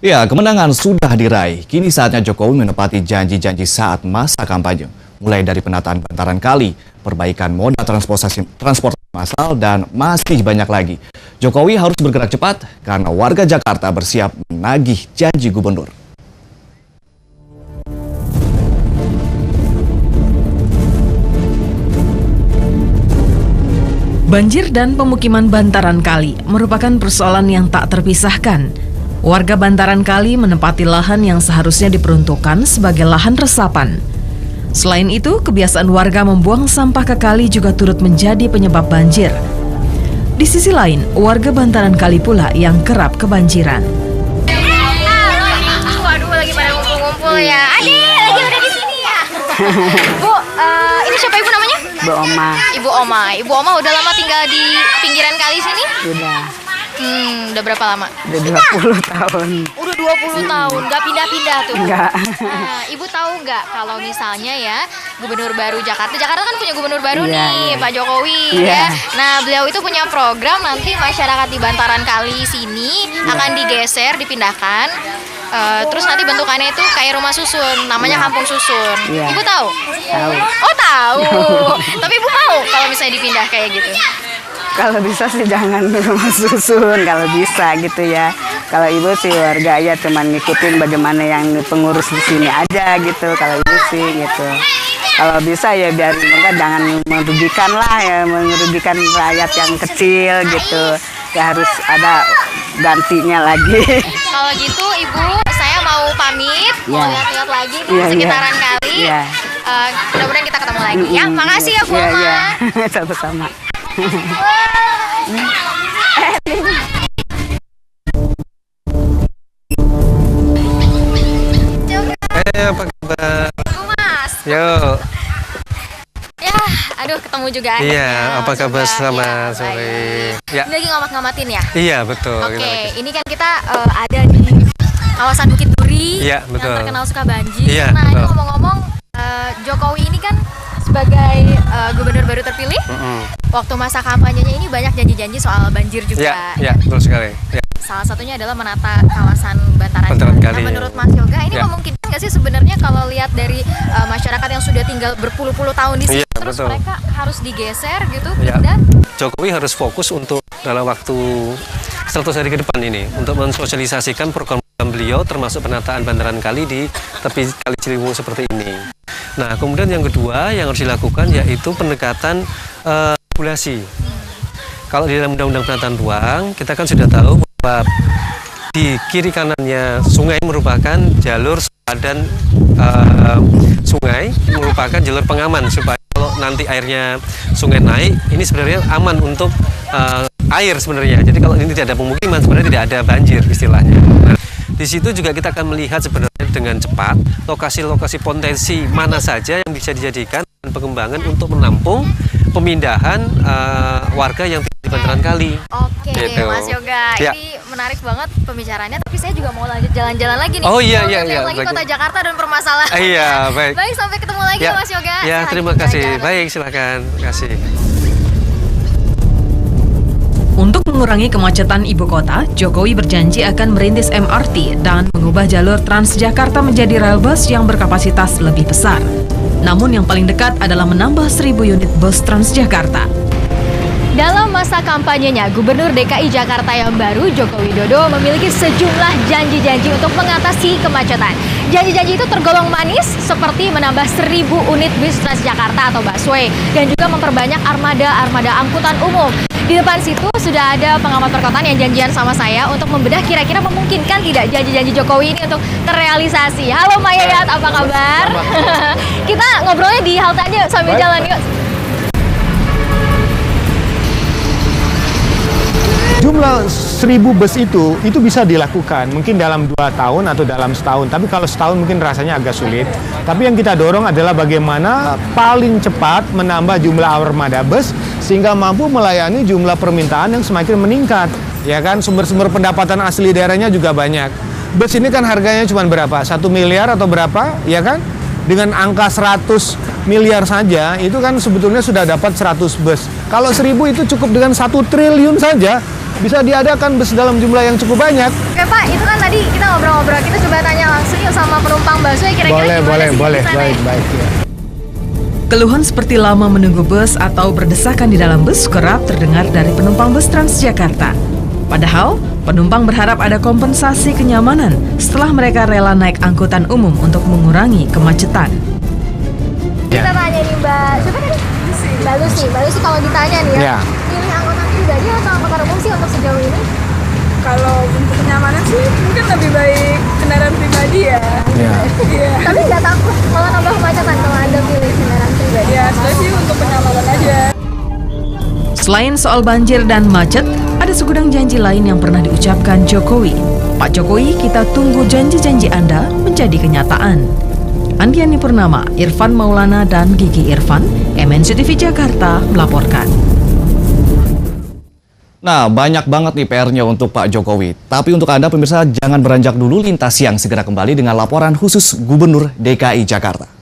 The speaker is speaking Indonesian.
Ya, kemenangan sudah diraih. Kini saatnya Jokowi menepati janji-janji saat masa kampanye. Mulai dari penataan bantaran kali, perbaikan moda transportasi massal, dan masih banyak lagi. Jokowi harus bergerak cepat karena warga Jakarta bersiap menagih janji gubernur. Banjir dan pemukiman bantaran kali merupakan persoalan yang tak terpisahkan. Warga bantaran kali menempati lahan yang seharusnya diperuntukkan sebagai lahan resapan. Selain itu, kebiasaan warga membuang sampah ke kali juga turut menjadi penyebab banjir. Di sisi lain, warga bantaran kali pula yang kerap kebanjiran. Waduh, lagi pada ngumpul-ngumpul ya. Adik, lagi udah di sini ya. Bu, ini siapa ibu namanya? Bu Oma. Ibu Oma. Ibu Oma udah lama tinggal di pinggiran kali sini? Udah Udah berapa lama? udah 20 tahun. Udah 20 tahun, nggak pindah-pindah tuh? Enggak. Nah, Ibu tahu nggak kalau misalnya ya Gubernur baru Jakarta kan punya gubernur baru Iya, nih, iya. Pak Jokowi Iya. ya. Nah, beliau itu punya program nanti masyarakat di bantaran kali sini akan digeser, dipindahkan. Terus nanti bentukannya itu kayak rumah susun, namanya kampung susun. Iya. Ibu tahu? Tahu. Oh tahu. Tapi Ibu mau kalau misalnya dipindah kayak gitu? Kalau bisa sih jangan rumah susun, kalau bisa gitu ya. Kalau ibu sih warga ya cuman ngikutin bagaimana yang pengurus di sini aja gitu. Kalau ibu sih gitu. Kalau bisa ya biar mereka jangan merugikan lah ya, merugikan rakyat yang kecil gitu. Ya harus ada gantinya lagi. Kalau gitu Ibu, saya mau pamit, mau Ya. lihat-lihat lagi di Iya, sekitaran iya. kali. Iya. Mudah-mudahan kita ketemu lagi ya. Makasih ya Bu Iya, Oma. iya. Sama-sama. Apa kabar? Bu Mas. Yo, Ya, aduh ketemu juga akhirnya. iya, apa kabar Coba, selamat ya, sore? baik. Ya, Ini lagi ngamat-ngamatin ya? iya betul. Oke, ini kan kita ada di kawasan Bukit Duri Iya, betul. yang terkenal suka banjir. Iya, Nah, ini betul. ngomong-ngomong, Jokowi ini kan sebagai gubernur baru terpilih, waktu masa kampanyenya ini banyak janji-janji soal banjir juga. Iya, betul sekali. Ya. Salah satunya adalah menata kawasan bantaran Bantaran kali. kali. Nah, menurut Mas Yoga, ini Ya. memungkinkan nggak sih sebenarnya kalau lihat dari masyarakat yang sudah tinggal berpuluh-puluh tahun di sini, Iya, terus betul. mereka harus digeser gitu, Ya. dan Jokowi harus fokus untuk dalam waktu 100 hari ke depan ini untuk mensosialisasikan program beliau termasuk penataan bantaran kali di tepi Kali Ciliwung seperti ini. Nah, kemudian yang kedua yang harus dilakukan yaitu pendekatan regulasi. Kalau di dalam Undang-Undang Penataan Ruang, kita kan sudah tahu bahwa di kiri kanannya sungai merupakan jalur sepadan sungai, merupakan jalur pengaman supaya kalau nanti airnya sungai naik, ini sebenarnya aman untuk air sebenarnya. Jadi kalau ini tidak ada pemukiman, sebenarnya tidak ada banjir istilahnya. Nah, di situ juga kita akan melihat sebenarnya dengan cepat lokasi-lokasi potensi mana saja yang bisa dijadikan pengembangan untuk menampung pemindahan warga yang di bantaran kali. oke, Gitu. Mas Yoga, Ya. ini menarik banget pembicaraannya, tapi saya juga mau lanjut jalan-jalan lagi nih. Oh, iya, Mau iya, lihat iya, lagi lagi. kota Jakarta dan permasalahan. Iya, baik. Baik, sampai ketemu lagi Ya, Mas Yoga. ya, Saya terima lagi kasih. belajar. Baik, silakan. Terima kasih. Untuk mengurangi kemacetan ibu kota, Jokowi berjanji akan merintis MRT dan mengubah jalur Transjakarta menjadi rel bus yang berkapasitas lebih besar. Namun yang paling dekat adalah menambah 1.000 unit bus Transjakarta. Dalam masa kampanyenya, Gubernur DKI Jakarta yang baru, Joko Widodo, memiliki sejumlah janji-janji untuk mengatasi kemacetan. Janji-janji itu tergolong manis, seperti menambah 1.000 unit bus Transjakarta atau busway, dan juga memperbanyak armada angkutan umum. Di depan situ sudah ada pengamat perkotaan yang janjian sama saya untuk membedah kira-kira memungkinkan tidak janji-janji Jokowi ini untuk terrealisasi. Halo Mbak Yayat, apa kabar? Kita ngobrolnya di halte aja sambil jalan yuk. Jumlah 1.000 bus itu bisa dilakukan mungkin dalam 2 tahun atau dalam setahun. Tapi kalau setahun mungkin rasanya agak sulit. Tapi yang kita dorong adalah bagaimana paling cepat menambah jumlah armada bus sehingga mampu melayani jumlah permintaan yang semakin meningkat. Ya kan, sumber-sumber pendapatan asli daerahnya juga banyak. Bus ini kan harganya cuma berapa? 1 miliar atau berapa? Ya kan? Dengan angka 100 miliar saja, itu kan sebetulnya sudah dapat 100 bus. Kalau 1.000 itu cukup dengan 1 triliun saja. bisa diadakan bus dalam jumlah yang cukup banyak. Oke Pak, itu kan tadi kita ngobrol-ngobrol, kita coba tanya langsung yuk sama penumpang busway kira-kira gimana sih di sana ya? Baik ya. Keluhan seperti lama menunggu bus atau berdesakan di dalam bus kerap terdengar dari penumpang bus Transjakarta. Padahal, penumpang berharap ada kompensasi kenyamanan setelah mereka rela naik angkutan umum untuk mengurangi kemacetan. Kita tanya nih Mbak, siapa tadi? Mbak Lucy kalau ditanya nih ya, pilih angkutan pribadi atau angkutan umum sih untuk sejauh ini? Kalau untuk kenyamanan sih mungkin lebih baik kendaraan pribadi ya. Iya. Tapi nggak takut malah nambah kemacetan kalau Anda pilih kendaraan pribadi? Ya, sudah sih untuk kenyamanan aja. Selain soal banjir dan macet, ada segudang janji lain yang pernah diucapkan Jokowi. Pak Jokowi, kita tunggu janji-janji Anda menjadi kenyataan. Andiani Purnama, Irfan Maulana, dan Gigi Irfan, MNC TV Jakarta melaporkan. Nah, banyak banget nih PR-nya untuk Pak Jokowi. Tapi untuk Anda pemirsa, jangan beranjak dulu, Lintas Siang segera kembali dengan laporan khusus Gubernur DKI Jakarta.